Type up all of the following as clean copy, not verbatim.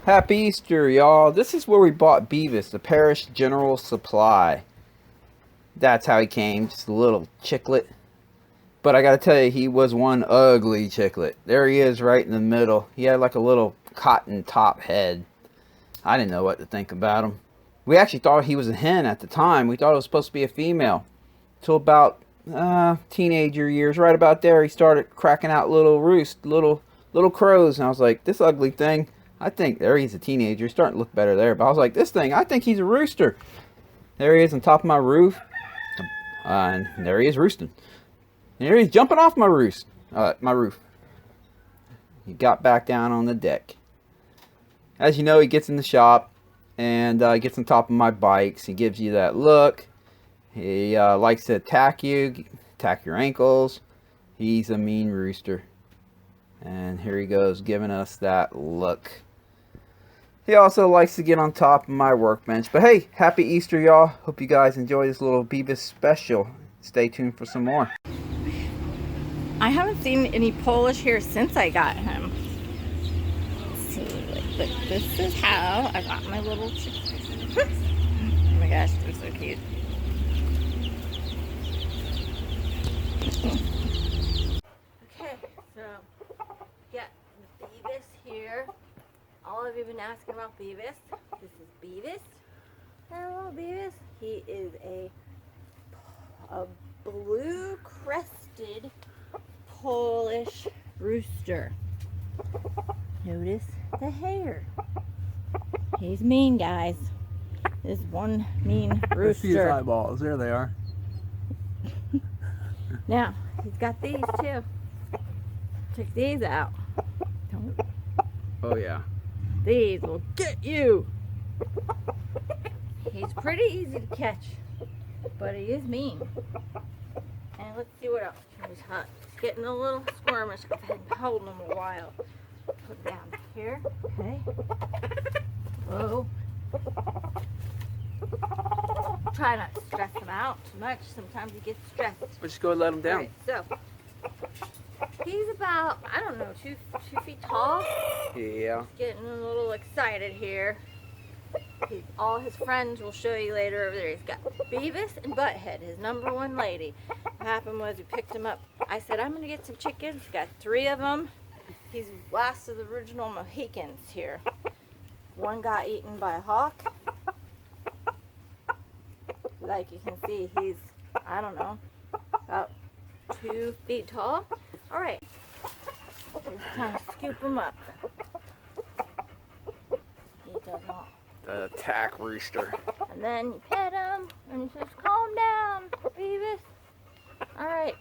Happy Easter, y'all. This is where we bought Beavis, the parish general supply. That's how he came, just a little chicklet. But I gotta tell you, he was one ugly chicklet. There he is right in the middle. He had like a little cotton top head. I didn't know what to think about him. We actually thought he was a hen at the time. We thought it was supposed to be a female. Till about teenager years, right about there, he started cracking out little roosts, little crows. And I was like, this ugly thing, I think, there he's a teenager. He's starting to look better there. But I was like, this thing, I think he's a rooster. There he is on top of my roof. And there he is roosting. And here he's jumping off my roof. He got back down on the deck. As you know, he gets in the shop and gets on top of my bikes. He gives you that look. He likes to attack you, attack your ankles. He's a mean rooster. And here he goes, giving us that look. He also likes to get on top of my workbench. But hey, happy Easter, y'all. Hope you guys enjoy this little Beavis special. Stay tuned for some more. I haven't seen any Polish hair since I got him. So, but this is how I got my little oh my gosh, they're so cute. Okay, so got Beavis here. All of you have been asking about Beavis. This is Beavis. Hello, Beavis. He is a blue crested Polish rooster. Notice the hair. He's mean, guys. This one mean rooster. See his eyeballs. There they are. Now, he's got these too. Check these out. Oh yeah. These will get you. He's pretty easy to catch, but he is mean. And let's see what else. He's hot. He's getting a little squirmish. I've been holding him a while. Put him down here. Okay. Whoa. Try not to stress him out too much. Sometimes he gets stressed. We'll just go and let him down. Right, so he's about, I don't know, 2 feet tall. Yeah. He's getting a little excited here. All his friends will show you later over there. He's got Beavis and Butthead, his #1 lady. What happened was we picked him up. I said, I'm going to get some chickens. He's got 3 of them. He's last of the original Mohicans here. One got eaten by a hawk. Like you can see, he's, I don't know, about 2 feet tall. All right. It's time to scoop him up. He does not. The attack rooster. And then you pet him, and he says, calm down, Beavis. Alright.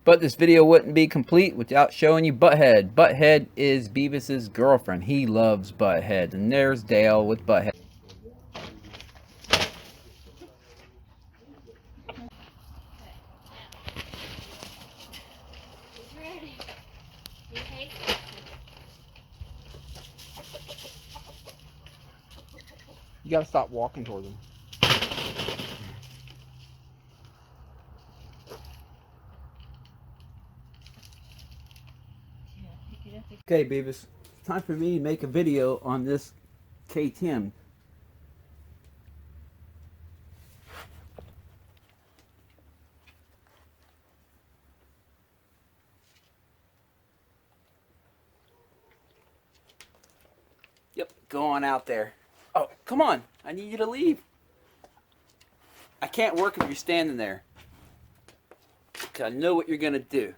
But this video wouldn't be complete without showing you Butthead. Butthead is Beavis's girlfriend. He loves Butthead. And there's Dale with Butthead. He's ready. He hates it. You gotta stop walking towards him. Okay, Beavis, it's time for me to make a video on this KTM. Yep, go on out there. Oh, come on. I need you to leave. I can't work if you're standing there. 'Cause I know what you're going to do.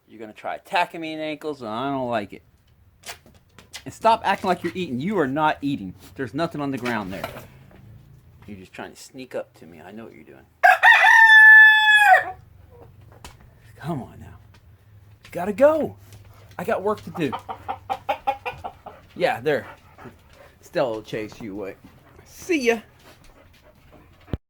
You're going to try attacking me in the ankles, and I don't like it. And stop acting like you're eating. You are not eating. There's nothing on the ground there. You're just trying to sneak up to me. I know what you're doing. Come on now. You got to go. I got work to do. Yeah, there. Stella will chase you away. See ya.